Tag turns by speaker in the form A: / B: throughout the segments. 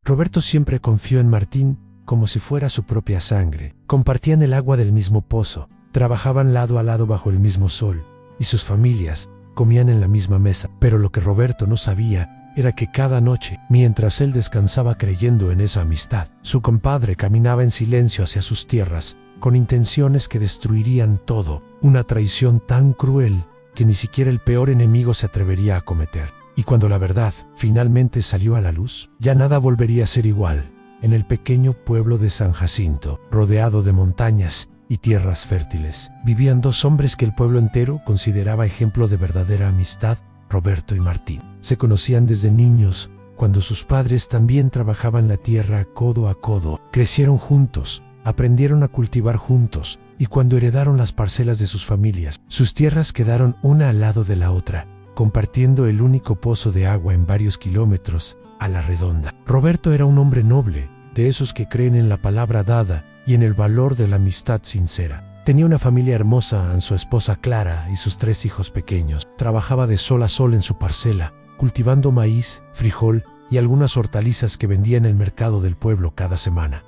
A: Roberto siempre confió en Martín como si fuera su propia sangre. Compartían el agua del mismo pozo, trabajaban lado a lado bajo el mismo sol, y sus familias comían en la misma mesa. Pero lo que Roberto no sabía era que cada noche, mientras él descansaba creyendo en esa amistad, su compadre caminaba en silencio hacia sus tierras, con intenciones que destruirían todo, una traición tan cruel que ni siquiera el peor enemigo se atrevería a cometer. Y cuando la verdad finalmente salió a la luz, ya nada volvería a ser igual. En el pequeño pueblo de San Jacinto, rodeado de montañas y tierras fértiles, vivían dos hombres que el pueblo entero consideraba ejemplo de verdadera amistad: Roberto y Martín. Se conocían desde niños, cuando sus padres también trabajaban la tierra codo a codo. Crecieron juntos, aprendieron a cultivar juntos, y cuando heredaron las parcelas de sus familias, sus tierras quedaron una al lado de la otra, compartiendo el único pozo de agua en varios kilómetros a la redonda. Roberto era un hombre noble, de esos que creen en la palabra dada y en el valor de la amistad sincera. Tenía una familia hermosa, su esposa Clara y sus 3 hijos pequeños. Trabajaba de sol a sol en su parcela, cultivando maíz, frijol y algunas hortalizas que vendía en el mercado del pueblo cada semana.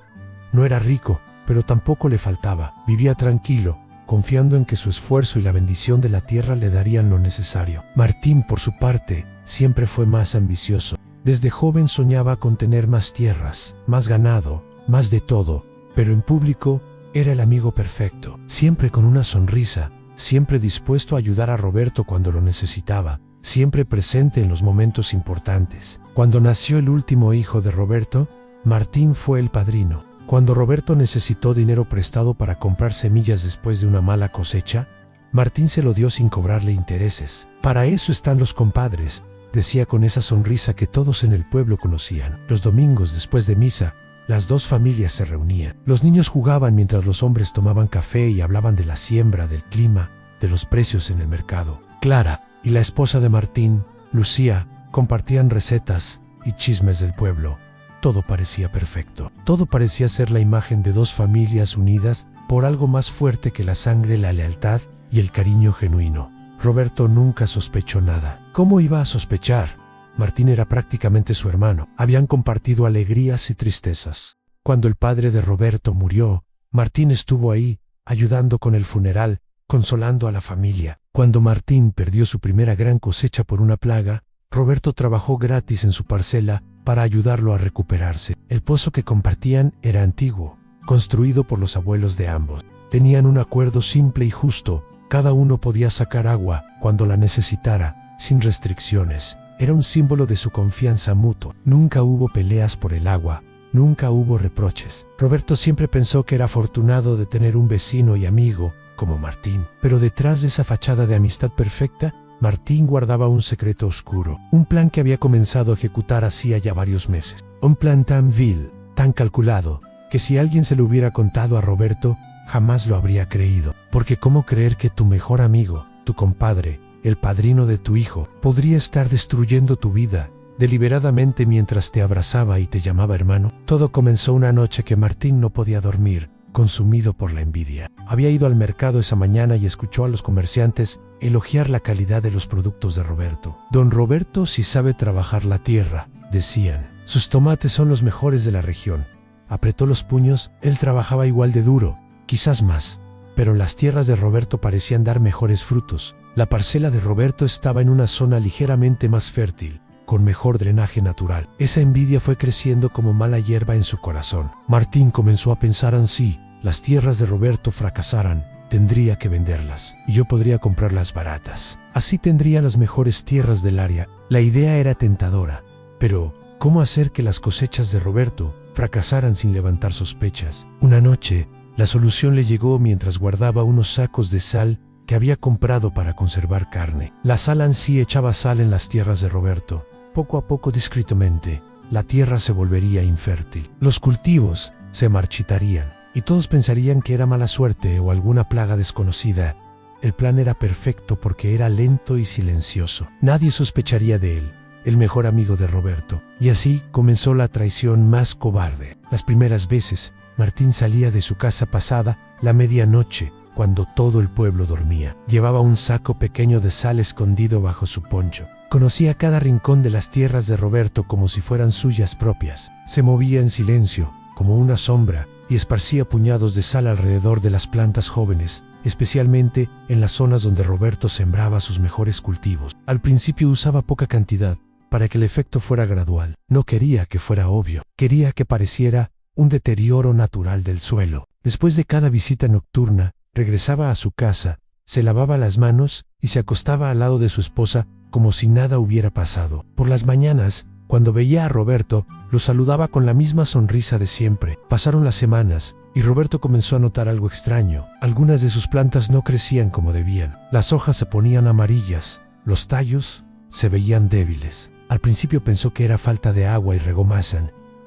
A: No era rico, pero tampoco le faltaba. Vivía tranquilo, confiando en que su esfuerzo y la bendición de la tierra le darían lo necesario. Martín, por su parte, siempre fue más ambicioso. Desde joven soñaba con tener más tierras, más ganado, más de todo, pero en público era el amigo perfecto, siempre con una sonrisa, siempre dispuesto a ayudar a Roberto cuando lo necesitaba, siempre presente en los momentos importantes. Cuando nació el último hijo de Roberto, Martín fue el padrino. Cuando Roberto necesitó dinero prestado para comprar semillas después de una mala cosecha, Martín se lo dio sin cobrarle intereses. Para eso están los compadres, decía con esa sonrisa que todos en el pueblo conocían. Los domingos después de misa, las dos familias se reunían. Los niños jugaban mientras los hombres tomaban café y hablaban de la siembra, del clima, de los precios en el mercado. Clara y la esposa de Martín, Lucía, compartían recetas y chismes del pueblo. Todo parecía perfecto. Todo parecía ser la imagen de dos familias unidas por algo más fuerte que la sangre, la lealtad y el cariño genuino. Roberto nunca sospechó nada. ¿Cómo iba a sospechar? Martín era prácticamente su hermano. Habían compartido alegrías y tristezas. Cuando el padre de Roberto murió, Martín estuvo ahí, ayudando con el funeral, consolando a la familia. Cuando Martín perdió su primera gran cosecha por una plaga, Roberto trabajó gratis en su parcela para ayudarlo a recuperarse. El pozo que compartían era antiguo, construido por los abuelos de ambos. Tenían un acuerdo simple y justo: cada uno podía sacar agua cuando la necesitara, sin restricciones. Era un símbolo de su confianza mutua. Nunca hubo peleas por el agua, nunca hubo reproches. Roberto siempre pensó que era afortunado de tener un vecino y amigo como Martín. Pero detrás de esa fachada de amistad perfecta, Martín guardaba un secreto oscuro, un plan que había comenzado a ejecutar hacía ya varios meses. Un plan tan vil, tan calculado, que si alguien se lo hubiera contado a Roberto, jamás lo habría creído. Porque ¿cómo creer que tu mejor amigo, tu compadre, el padrino de tu hijo, podría estar destruyendo tu vida deliberadamente mientras te abrazaba y te llamaba hermano? Todo comenzó una noche que Martín no podía dormir, consumido por la envidia. Había ido al mercado esa mañana y escuchó a los comerciantes elogiar la calidad de los productos de Roberto. Don Roberto sí sabe trabajar la tierra, decían. Sus tomates son los mejores de la región. Apretó los puños. Él trabajaba igual de duro, quizás más, pero las tierras de Roberto parecían dar mejores frutos. La parcela de Roberto estaba en una zona ligeramente más fértil, con mejor drenaje natural. Esa envidia fue creciendo como mala hierba en su corazón. Martín comenzó a pensar así: las tierras de Roberto fracasaran, tendría que venderlas, y yo podría comprarlas baratas. Así tendría las mejores tierras del área. La idea era tentadora, pero ¿cómo hacer que las cosechas de Roberto fracasaran sin levantar sospechas? Una noche, la solución le llegó mientras guardaba unos sacos de sal que había comprado para conservar carne. La sal en sí echaba sal en las tierras de Roberto. Poco a poco, discretamente, la tierra se volvería infértil. Los cultivos se marchitarían, y todos pensarían que era mala suerte o alguna plaga desconocida. El plan era perfecto porque era lento y silencioso. Nadie sospecharía de él, el mejor amigo de Roberto. Y así comenzó la traición más cobarde. Las primeras veces, Martín salía de su casa pasada la medianoche, cuando todo el pueblo dormía. Llevaba un saco pequeño de sal escondido bajo su poncho. Conocía cada rincón de las tierras de Roberto como si fueran suyas propias. Se movía en silencio, como una sombra, y esparcía puñados de sal alrededor de las plantas jóvenes, especialmente en las zonas donde Roberto sembraba sus mejores cultivos. Al principio usaba poca cantidad, para que el efecto fuera gradual. No quería que fuera obvio, quería que pareciera un deterioro natural del suelo. Después de cada visita nocturna, regresaba a su casa, se lavaba las manos y se acostaba al lado de su esposa como si nada hubiera pasado. Por las mañanas, cuando veía a Roberto, lo saludaba con la misma sonrisa de siempre. Pasaron las semanas y Roberto comenzó a notar algo extraño. Algunas de sus plantas no crecían como debían. Las hojas se ponían amarillas, los tallos se veían débiles. Al principio pensó que era falta de agua y regó más,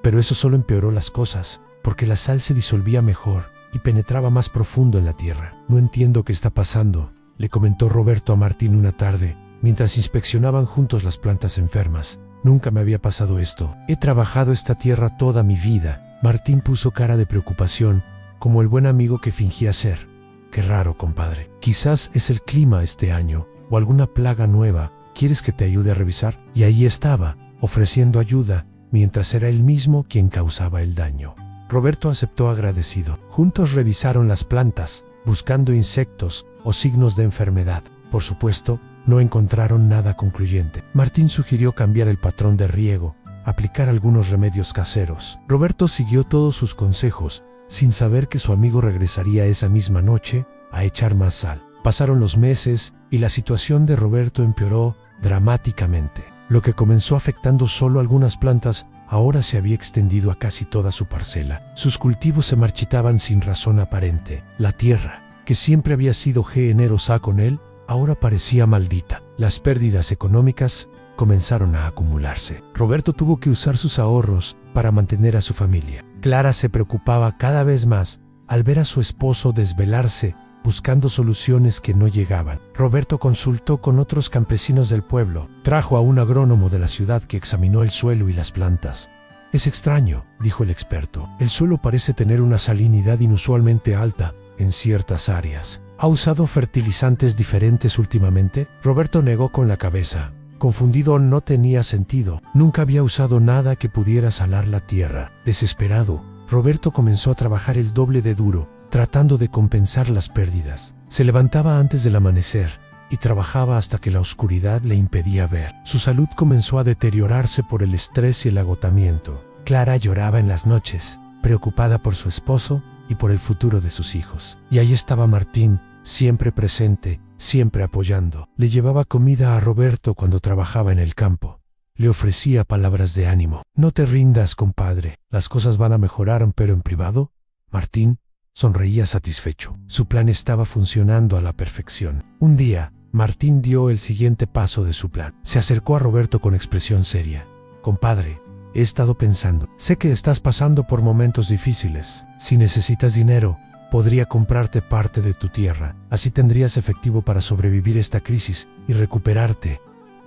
A: pero eso solo empeoró las cosas, porque la sal se disolvía mejor y penetraba más profundo en la tierra. No entiendo qué está pasando, le comentó Roberto a Martín una tarde, mientras inspeccionaban juntos las plantas enfermas. Nunca me había pasado esto. He trabajado esta tierra toda mi vida. Martín puso cara de preocupación, como el buen amigo que fingía ser. Qué raro, compadre. Quizás es el clima este año, o alguna plaga nueva. ¿Quieres que te ayude a revisar? Y ahí estaba, ofreciendo ayuda, mientras era él mismo quien causaba el daño. Roberto aceptó agradecido. Juntos revisaron las plantas, buscando insectos o signos de enfermedad. Por supuesto, no encontraron nada concluyente. Martín sugirió cambiar el patrón de riego, aplicar algunos remedios caseros. Roberto siguió todos sus consejos, sin saber que su amigo regresaría esa misma noche a echar más sal. Pasaron los meses y la situación de Roberto empeoró dramáticamente. Lo que comenzó afectando solo algunas plantas, ahora se había extendido a casi toda su parcela. Sus cultivos se marchitaban sin razón aparente. La tierra, que siempre había sido generosa con él, ahora parecía maldita. Las pérdidas económicas comenzaron a acumularse. Roberto tuvo que usar sus ahorros para mantener a su familia. Clara se preocupaba cada vez más al ver a su esposo desvelarse buscando soluciones que no llegaban. Roberto consultó con otros campesinos del pueblo. Trajo a un agrónomo de la ciudad que examinó el suelo y las plantas. Es extraño, dijo el experto. El suelo parece tener una salinidad inusualmente alta en ciertas áreas. ¿Ha usado fertilizantes diferentes últimamente? Roberto negó con la cabeza. Confundido, no tenía sentido. Nunca había usado nada que pudiera salar la tierra. Desesperado, Roberto comenzó a trabajar el doble de duro, tratando de compensar las pérdidas. Se levantaba antes del amanecer y trabajaba hasta que la oscuridad le impedía ver. Su salud comenzó a deteriorarse por el estrés y el agotamiento. Clara lloraba en las noches, preocupada por su esposo y por el futuro de sus hijos. Y ahí estaba Martín, siempre presente, siempre apoyando. Le llevaba comida a Roberto cuando trabajaba en el campo. Le ofrecía palabras de ánimo. No te rindas, compadre. Las cosas van a mejorar, pero en privado, Martín sonreía satisfecho. Su plan estaba funcionando a la perfección. Un día, Martín dio el siguiente paso de su plan. Se acercó a Roberto con expresión seria. Compadre, he estado pensando. Sé que estás pasando por momentos difíciles. Si necesitas dinero, podría comprarte parte de tu tierra. Así tendrías efectivo para sobrevivir esta crisis y recuperarte.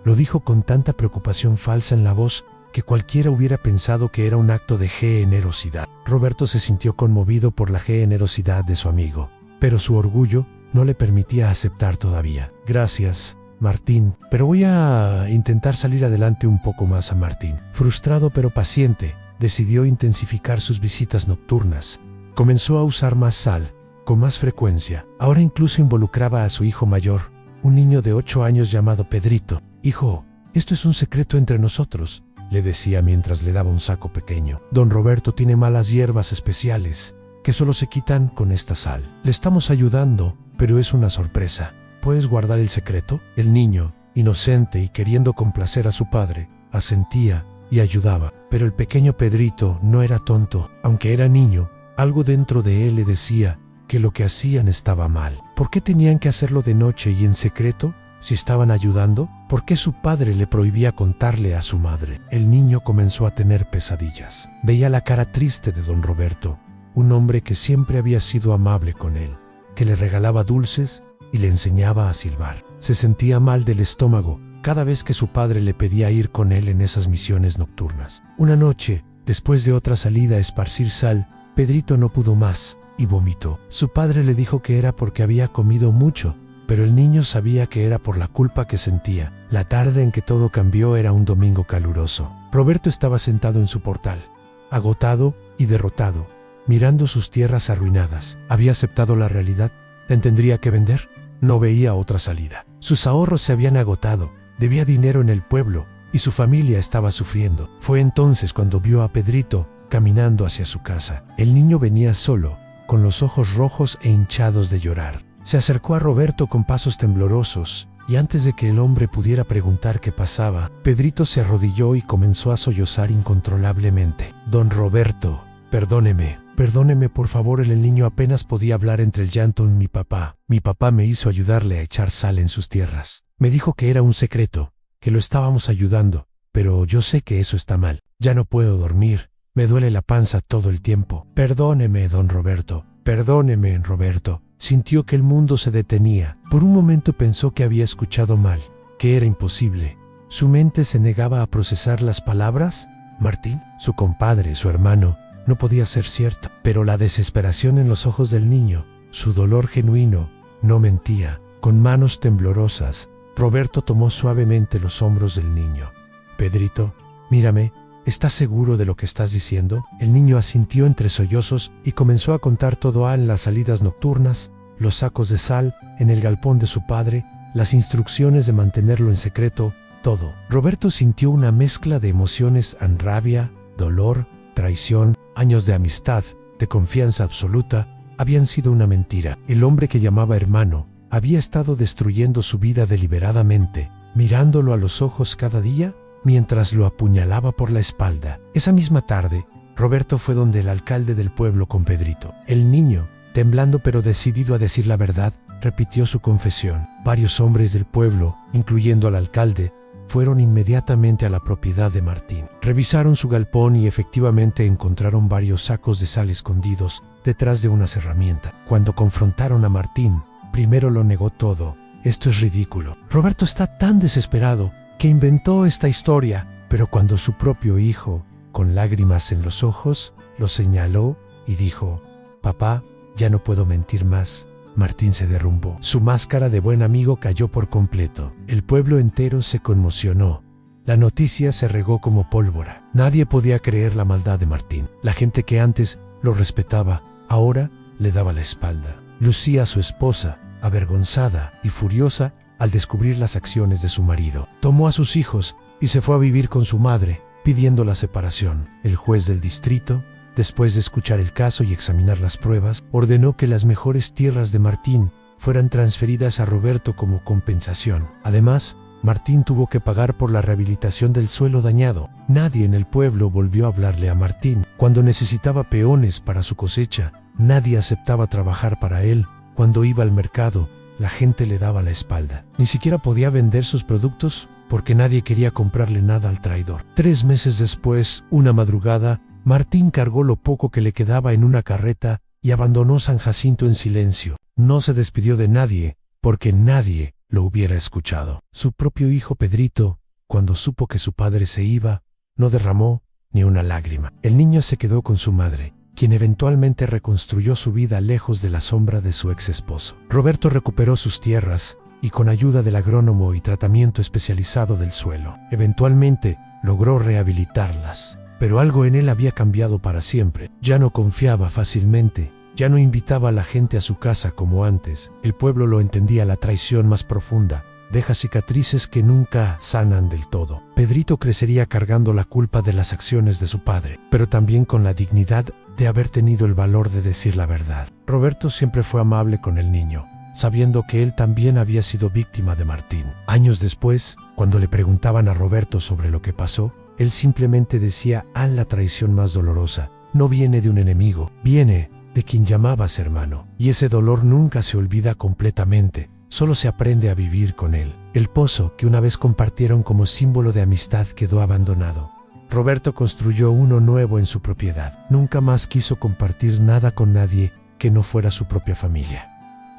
A: Lo dijo con tanta preocupación falsa en la voz que cualquiera hubiera pensado que era un acto de generosidad. Roberto se sintió conmovido por la generosidad de su amigo, pero su orgullo no le permitía aceptar todavía. Gracias, Martín, pero voy a intentar salir adelante un poco más. A Martín, frustrado pero paciente, decidió intensificar sus visitas nocturnas. Comenzó a usar más sal, con más frecuencia. Ahora incluso involucraba a su hijo mayor, un niño de 8 años llamado Pedrito. Hijo, esto es un secreto entre nosotros, le decía mientras le daba un saco pequeño. Don Roberto tiene malas hierbas especiales, que solo se quitan con esta sal. Le estamos ayudando, pero es una sorpresa. ¿Puedes guardar el secreto? El niño, inocente y queriendo complacer a su padre, asentía y ayudaba. Pero el pequeño Pedrito no era tonto. Aunque era niño, algo dentro de él le decía que lo que hacían estaba mal. ¿Por qué tenían que hacerlo de noche y en secreto? Si estaban ayudando, ¿por qué su padre le prohibía contarle a su madre? El niño comenzó a tener pesadillas. Veía la cara triste de don Roberto, un hombre que siempre había sido amable con él, que le regalaba dulces y le enseñaba a silbar. Se sentía mal del estómago cada vez que su padre le pedía ir con él en esas misiones nocturnas. Una noche, después de otra salida a esparcir sal, Pedrito no pudo más y vomitó. Su padre le dijo que era porque había comido mucho, pero el niño sabía que era por la culpa que sentía. La tarde en que todo cambió era un domingo caluroso. Roberto estaba sentado en su portal, agotado y derrotado, mirando sus tierras arruinadas. Había aceptado la realidad. ¿Tendría que vender? No veía otra salida. Sus ahorros se habían agotado, debía dinero en el pueblo y su familia estaba sufriendo. Fue entonces cuando vio a Pedrito caminando hacia su casa. El niño venía solo, con los ojos rojos e hinchados de llorar. Se acercó a Roberto con pasos temblorosos, y antes de que el hombre pudiera preguntar qué pasaba, Pedrito se arrodilló y comenzó a sollozar incontrolablemente. Don Roberto, perdóneme por favor. El niño apenas podía hablar entre el llanto. Mi papá me hizo ayudarle a echar sal en sus tierras. Me dijo que era un secreto, que lo estábamos ayudando, pero yo sé que eso está mal. Ya no puedo dormir, me duele la panza todo el tiempo. Perdóneme, don Roberto, perdóneme, Roberto. Sintió que el mundo se detenía. Por un momento pensó que había escuchado mal, que era imposible. Su mente se negaba a procesar las palabras. Martín, su compadre, su hermano, no podía ser cierto. Pero la desesperación en los ojos del niño, su dolor genuino, no mentía. Con manos temblorosas, Roberto tomó suavemente los hombros del niño. Pedrito, mírame, ¿estás seguro de lo que estás diciendo? El niño asintió entre sollozos y comenzó a contar todo: en las salidas nocturnas, los sacos de sal, en el galpón de su padre, las instrucciones de mantenerlo en secreto, todo. Roberto sintió una mezcla de emociones: rabia, dolor, traición. Años de amistad, de confianza absoluta, habían sido una mentira. El hombre que llamaba hermano había estado destruyendo su vida deliberadamente, mirándolo a los ojos cada día mientras lo apuñalaba por la espalda. Esa misma tarde, Roberto fue donde el alcalde del pueblo con Pedrito. El niño, temblando pero decidido a decir la verdad, repitió su confesión. Varios hombres del pueblo, incluyendo al alcalde, fueron inmediatamente a la propiedad de Martín. Revisaron su galpón y efectivamente encontraron varios sacos de sal escondidos detrás de unas herramientas. Cuando confrontaron a Martín, primero lo negó todo. Esto es ridículo. Roberto está tan desesperado que inventó esta historia, pero cuando su propio hijo, con lágrimas en los ojos, lo señaló y dijo: papá, ya no puedo mentir más, Martín se derrumbó. Su máscara de buen amigo cayó por completo. El pueblo entero se conmocionó. La noticia se regó como pólvora. Nadie podía creer la maldad de Martín. La gente que antes lo respetaba, ahora le daba la espalda. Lucía, su esposa, avergonzada y furiosa al descubrir las acciones de su marido, tomó a sus hijos y se fue a vivir con su madre, pidiendo la separación. El juez del distrito, después de escuchar el caso y examinar las pruebas, ordenó que las mejores tierras de Martín fueran transferidas a Roberto como compensación. Además, Martín tuvo que pagar por la rehabilitación del suelo dañado. Nadie en el pueblo volvió a hablarle a Martín. Cuando necesitaba peones para su cosecha, nadie aceptaba trabajar para él. Cuando iba al mercado, la gente le daba la espalda. Ni siquiera podía vender sus productos porque nadie quería comprarle nada al traidor. 3 meses después, una madrugada, Martín cargó lo poco que le quedaba en una carreta y abandonó San Jacinto en silencio. No se despidió de nadie, porque nadie lo hubiera escuchado. Su propio hijo Pedrito, cuando supo que su padre se iba, no derramó ni una lágrima. El niño se quedó con su madre, quien eventualmente reconstruyó su vida lejos de la sombra de su ex esposo. Roberto recuperó sus tierras y, con ayuda del agrónomo y tratamiento especializado del suelo, eventualmente logró rehabilitarlas. Pero algo en él había cambiado para siempre. Ya no confiaba fácilmente, ya no invitaba a la gente a su casa como antes. El pueblo lo entendía: la traición más profunda deja cicatrices que nunca sanan del todo. Pedrito crecería cargando la culpa de las acciones de su padre, pero también con la dignidad de haber tenido el valor de decir la verdad. Roberto siempre fue amable con el niño, sabiendo que él también había sido víctima de Martín. Años después, cuando le preguntaban a Roberto sobre lo que pasó, él simplemente decía: la traición más dolorosa no viene de un enemigo, viene de quien llamabas hermano. Y ese dolor nunca se olvida completamente, solo se aprende a vivir con él. El pozo que una vez compartieron como símbolo de amistad quedó abandonado. Roberto construyó uno nuevo en su propiedad. Nunca más quiso compartir nada con nadie que no fuera su propia familia.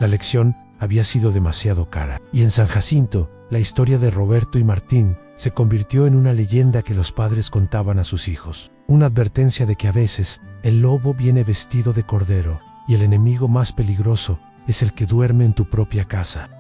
A: La lección había sido demasiado cara. Y en San Jacinto, la historia de Roberto y Martín se convirtió en una leyenda que los padres contaban a sus hijos. Una advertencia de que a veces el lobo viene vestido de cordero y el enemigo más peligroso es el que duerme en tu propia casa.